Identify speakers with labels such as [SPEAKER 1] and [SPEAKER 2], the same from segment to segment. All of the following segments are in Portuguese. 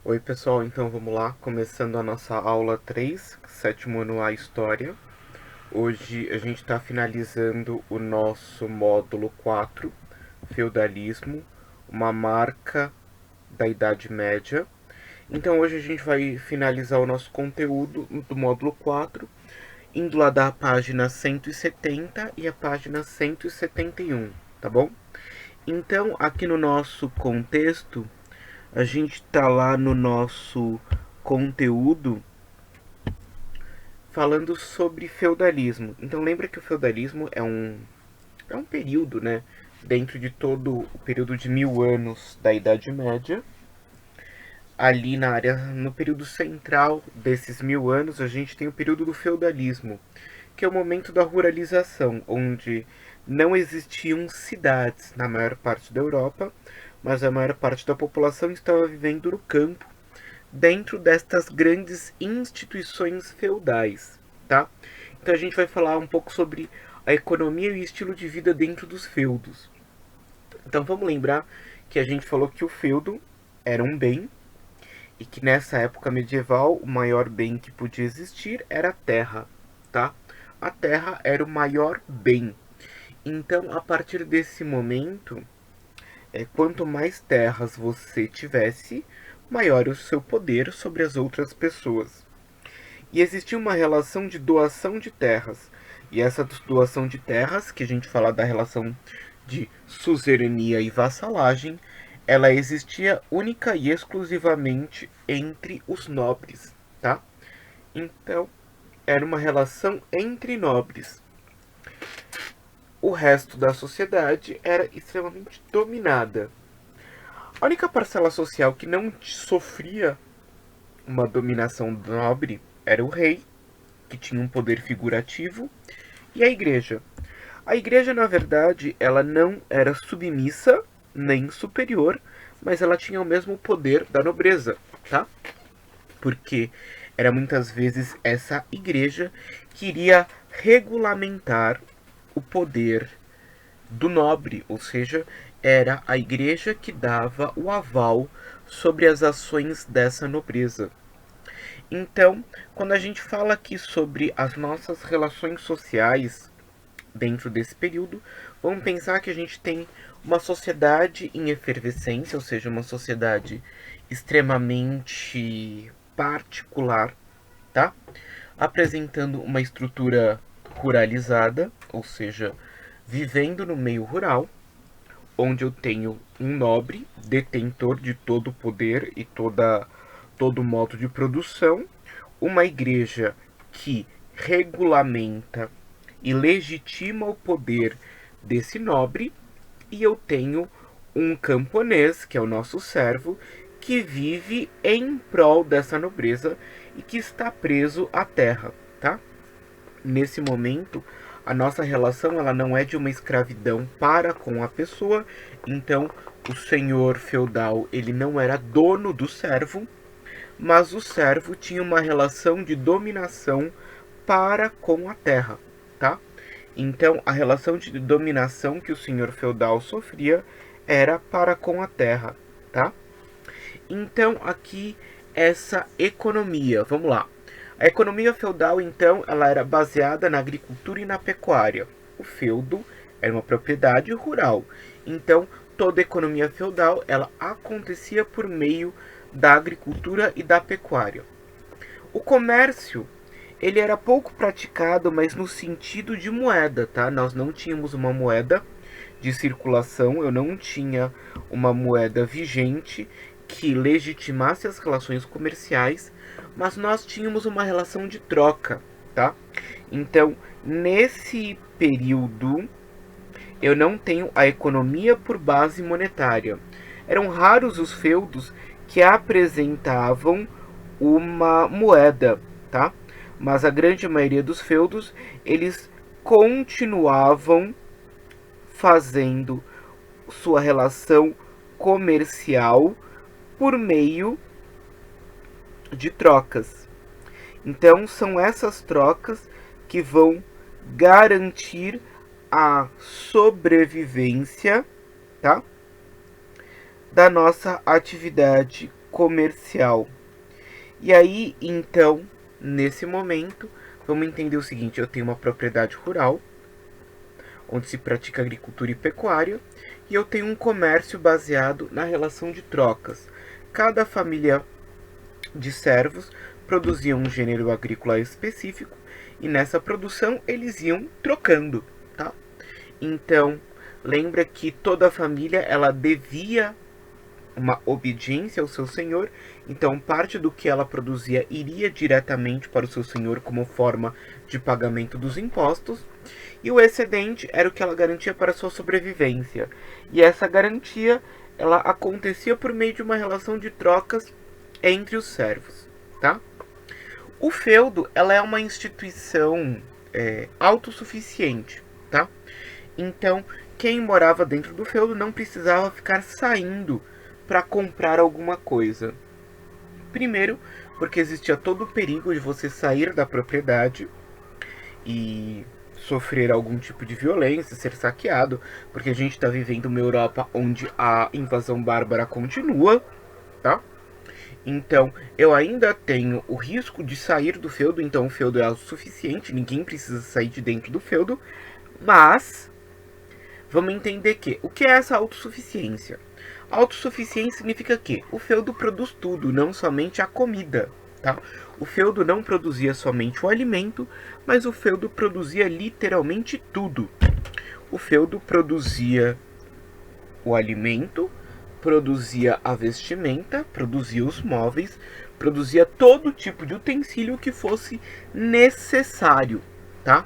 [SPEAKER 1] Oi pessoal, então vamos lá, começando a nossa aula 3, sétimo ano A História. Hoje a gente está finalizando o nosso módulo 4, Feudalismo, uma marca da Idade Média. Então hoje a gente vai finalizar o nosso conteúdo do módulo 4, indo lá da página 170 e a página 171, tá bom? Então aqui no nosso contexto, a gente está lá no nosso conteúdo falando sobre feudalismo. Então lembra que o feudalismo é um período, né? Dentro de todo o período de 1000 anos da Idade Média. Ali na área, no período central desses 1000 anos, a gente tem o período do feudalismo, que é o momento da ruralização, onde não existiam cidades na maior parte da Europa, mas a maior parte da população estava vivendo no campo, dentro destas grandes instituições feudais, tá? Então a gente vai falar um pouco sobre a economia e o estilo de vida dentro dos feudos. Então vamos lembrar que a gente falou que o feudo era um bem e que nessa época medieval o maior bem que podia existir era a terra, tá? A terra era o maior bem. Então, a partir desse momento, quanto mais terras você tivesse, maior o seu poder sobre as outras pessoas. E existia uma relação de doação de terras. E essa doação de terras, que a gente fala da relação de suzerania e vassalagem, ela existia única e exclusivamente entre os nobres, tá? Então, era uma relação entre nobres. O resto da sociedade era extremamente dominada. A única parcela social que não sofria uma dominação nobre era o rei, que tinha um poder figurativo, e a igreja. A igreja, na verdade, ela não era submissa nem superior, mas ela tinha o mesmo poder da nobreza, tá? Porque era muitas vezes essa igreja que iria regulamentar o poder do nobre, ou seja, era a igreja que dava o aval sobre as ações dessa nobreza. Então, quando a gente fala aqui sobre as nossas relações sociais dentro desse período, vamos pensar que a gente tem uma sociedade em efervescência, ou seja, uma sociedade extremamente particular, tá? Apresentando uma estrutura ruralizada, ou seja, vivendo no meio rural, onde eu tenho um nobre detentor de todo o poder e todo o modo de produção, uma igreja que regulamenta e legitima o poder desse nobre, e eu tenho um camponês, que é o nosso servo, que vive em prol dessa nobreza e que está preso à terra, tá? Nesse momento, a nossa relação ela não é de uma escravidão para com a pessoa. Então, o senhor feudal ele não era dono do servo, mas o servo tinha uma relação de dominação para com a terra, tá? Então, a relação de dominação que o senhor feudal sofria era para com a terra, tá? Então, aqui essa economia, vamos lá. A economia feudal, então, ela era baseada na agricultura e na pecuária. O feudo era uma propriedade rural. Então, toda a economia feudal, ela acontecia por meio da agricultura e da pecuária. O comércio, ele era pouco praticado, mas no sentido de moeda, tá? Nós não tínhamos uma moeda de circulação, eu não tinha uma moeda vigente que legitimasse as relações comerciais, mas nós tínhamos uma relação de troca, tá? Então, nesse período, eu não tenho a economia por base monetária. Eram raros os feudos que apresentavam uma moeda, tá? Mas a grande maioria dos feudos, eles continuavam fazendo sua relação comercial por meio de trocas. Então, são essas trocas que vão garantir a sobrevivência, tá? Da nossa atividade comercial. E aí, então, nesse momento, vamos entender o seguinte: eu tenho uma propriedade rural, onde se pratica agricultura e pecuária, e eu tenho um comércio baseado na relação de trocas. Cada família de servos produzia um gênero agrícola específico, e nessa produção eles iam trocando, tá? Então, lembra que toda família ela devia uma obediência ao seu senhor, então parte do que ela produzia iria diretamente para o seu senhor como forma de pagamento dos impostos, e o excedente era o que ela garantia para a sua sobrevivência. E essa garantia ela acontecia por meio de uma relação de trocas entre os servos, tá? O feudo ela é uma instituição autossuficiente, tá? Então, quem morava dentro do feudo não precisava ficar saindo para comprar alguma coisa. Primeiro, porque existia todo o perigo de você sair da propriedade e sofrer algum tipo de violência, ser saqueado, porque a gente está vivendo uma Europa onde a invasão bárbara continua, tá? Então, eu ainda tenho o risco de sair do feudo, então o feudo é autossuficiente, ninguém precisa sair de dentro do feudo, mas vamos entender que o que é essa autossuficiência? Autossuficiência significa que o feudo produz tudo, não somente a comida, tá? O feudo não produzia somente o alimento, mas o feudo produzia literalmente tudo. O feudo produzia o alimento, produzia a vestimenta, produzia os móveis, produzia todo tipo de utensílio que fosse necessário, tá?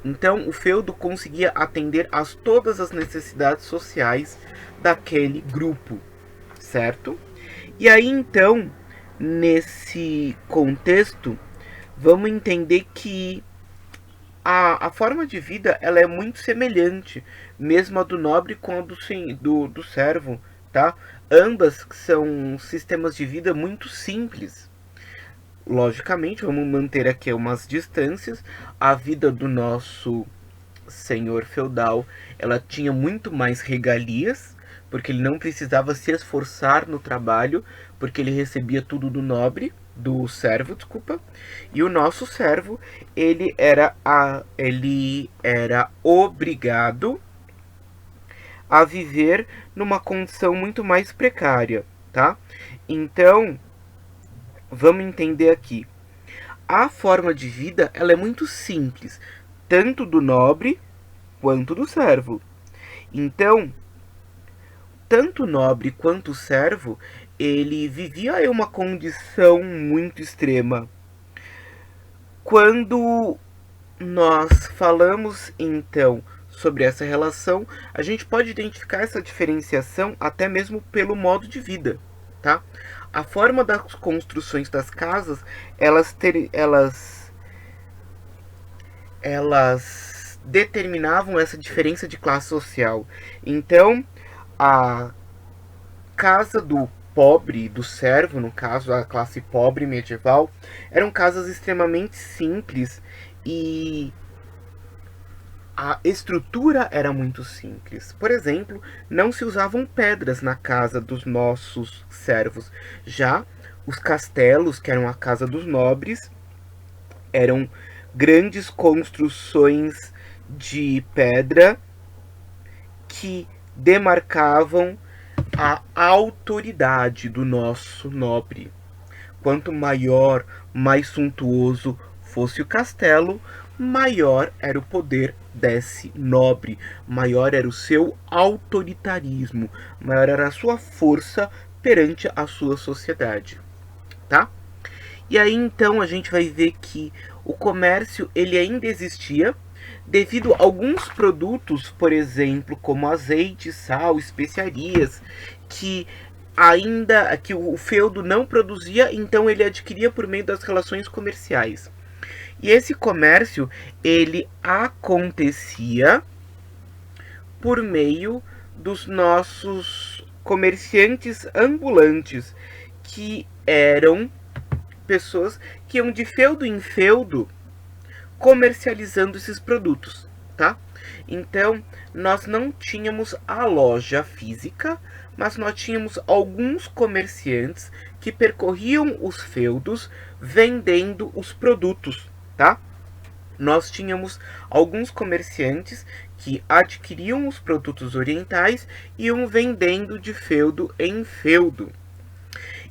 [SPEAKER 1] Então, o feudo conseguia atender a todas as necessidades sociais daquele grupo, certo? E aí, então, nesse contexto, vamos entender que a forma de vida ela é muito semelhante, mesmo a do nobre com a do servo, tá? Ambas são sistemas de vida muito simples. Logicamente, vamos manter aqui umas distâncias. A vida do nosso senhor feudal, ela tinha muito mais regalias, porque ele não precisava se esforçar no trabalho, porque ele recebia tudo do nobre, do servo, desculpa. E o nosso servo, ele era obrigado a viver numa condição muito mais precária, tá? Então, vamos entender aqui. A forma de vida, ela é muito simples, tanto do nobre quanto do servo. Então, tanto o nobre quanto o servo, ele vivia em uma condição muito extrema. Quando nós falamos, então, sobre essa relação, a gente pode identificar essa diferenciação até mesmo pelo modo de vida, tá? A forma das construções das casas, elas determinavam essa diferença de classe social. Então, a casa do pobre, do servo, no caso, a classe pobre medieval, eram casas extremamente simples e a estrutura era muito simples. Por exemplo, não se usavam pedras na casa dos nossos servos. Já os castelos, que eram a casa dos nobres, eram grandes construções de pedra que demarcavam a autoridade do nosso nobre. Quanto maior, mais suntuoso fosse o castelo, maior era o poder desse nobre, maior era o seu autoritarismo, maior era a sua força perante a sua sociedade, tá? E aí então a gente vai ver que o comércio ele ainda existia devido a alguns produtos, por exemplo, como azeite, sal, especiarias, que o feudo não produzia, então ele adquiria por meio das relações comerciais. E esse comércio ele acontecia por meio dos nossos comerciantes ambulantes, que eram pessoas que iam de feudo em feudo comercializando esses produtos, tá? Então, nós não tínhamos a loja física, mas nós tínhamos alguns comerciantes que percorriam os feudos vendendo os produtos, tá? Nós tínhamos alguns comerciantes que adquiriam os produtos orientais e iam vendendo de feudo em feudo.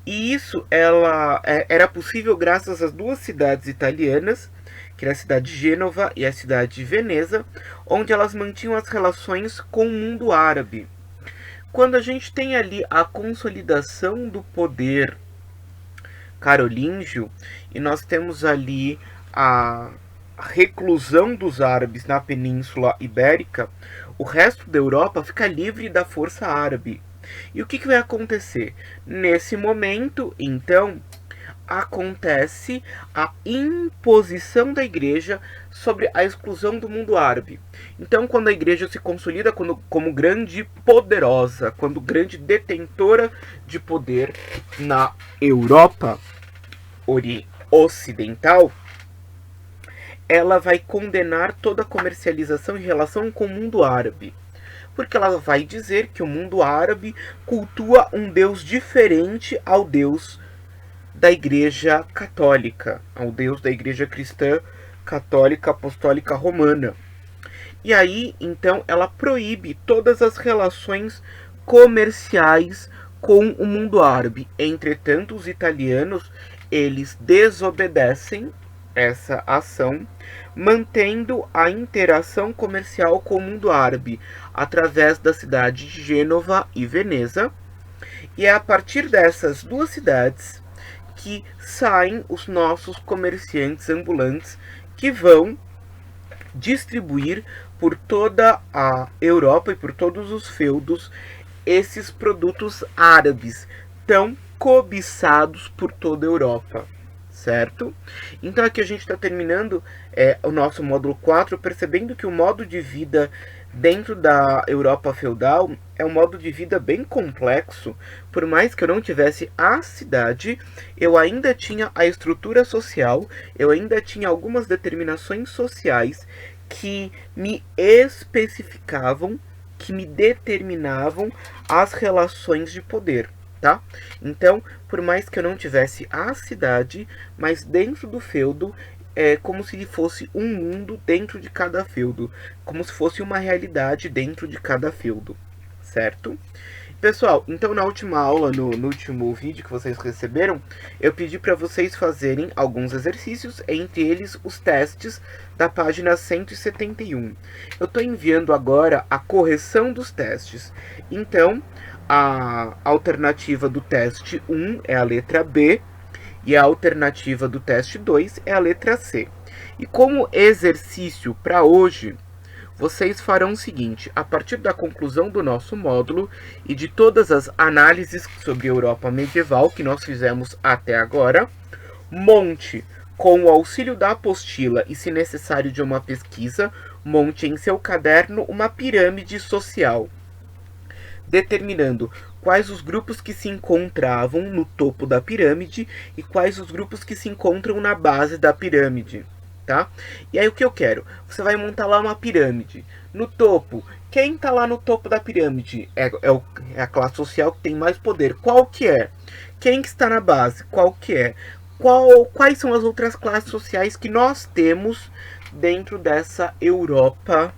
[SPEAKER 1] E isso era possível graças às duas cidades italianas, que era a cidade de Gênova e a cidade de Veneza, onde elas mantinham as relações com o mundo árabe. Quando a gente tem ali a consolidação do poder carolíngio, e nós temos ali a reclusão dos árabes na Península Ibérica, o resto da Europa fica livre da força árabe. E o que vai acontecer? Nesse momento, então, acontece a imposição da igreja sobre a exclusão do mundo árabe. Então, quando a igreja se consolida como grande poderosa, quando grande detentora de poder na Europa ocidental, ela vai condenar toda a comercialização em relação com o mundo árabe. Porque ela vai dizer que o mundo árabe cultua um Deus diferente ao Deus da Igreja Católica, ao Deus da Igreja Cristã Católica Apostólica Romana. E aí, então, ela proíbe todas as relações comerciais com o mundo árabe. Entretanto, os italianos, eles desobedecem essa ação, mantendo a interação comercial com o mundo árabe através da cidade de Gênova e Veneza. E é a partir dessas duas cidades que saem os nossos comerciantes ambulantes que vão distribuir por toda a Europa e por todos os feudos esses produtos árabes tão cobiçados por toda a Europa. Certo? Então aqui a gente está terminando o nosso módulo 4, percebendo que o modo de vida dentro da Europa feudal é um modo de vida bem complexo. Por mais que eu não tivesse a cidade, eu ainda tinha a estrutura social, eu ainda tinha algumas determinações sociais que me especificavam, que me determinavam as relações de poder. Tá? Então, por mais que eu não tivesse a cidade, mas dentro do feudo é como se fosse um mundo dentro de cada feudo, como se fosse uma realidade dentro de cada feudo, certo? Pessoal, então na última aula, no último vídeo que vocês receberam, eu pedi para vocês fazerem alguns exercícios, entre eles os testes da página 171. Eu estou enviando agora a correção dos testes. Então, a alternativa do teste 1 é a letra B e a alternativa do teste 2 é a letra C. E como exercício para hoje, vocês farão o seguinte: a partir da conclusão do nosso módulo e de todas as análises sobre a Europa medieval que nós fizemos até agora, monte, com o auxílio da apostila e, se necessário, de uma pesquisa, monte em seu caderno uma pirâmide social, determinando quais os grupos que se encontravam no topo da pirâmide e quais os grupos que se encontram na base da pirâmide, tá? E aí o que eu quero? Você vai montar lá uma pirâmide. No topo, quem está lá no topo da pirâmide? É a classe social que tem mais poder. Qual que é? Quem que está na base? Qual que é? Quais são as outras classes sociais que nós temos dentro dessa Europa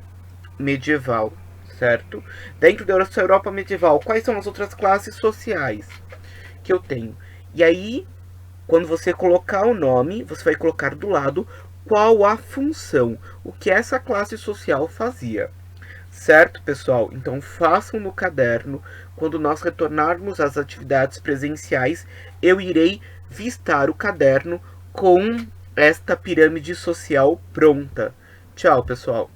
[SPEAKER 1] medieval? Certo? Dentro dessa Europa medieval, quais são as outras classes sociais que eu tenho? E aí, quando você colocar o nome, você vai colocar do lado qual a função, o que essa classe social fazia. Certo, pessoal? Então façam no caderno. Quando nós retornarmos às atividades presenciais, eu irei vistar o caderno com esta pirâmide social pronta. Tchau, pessoal!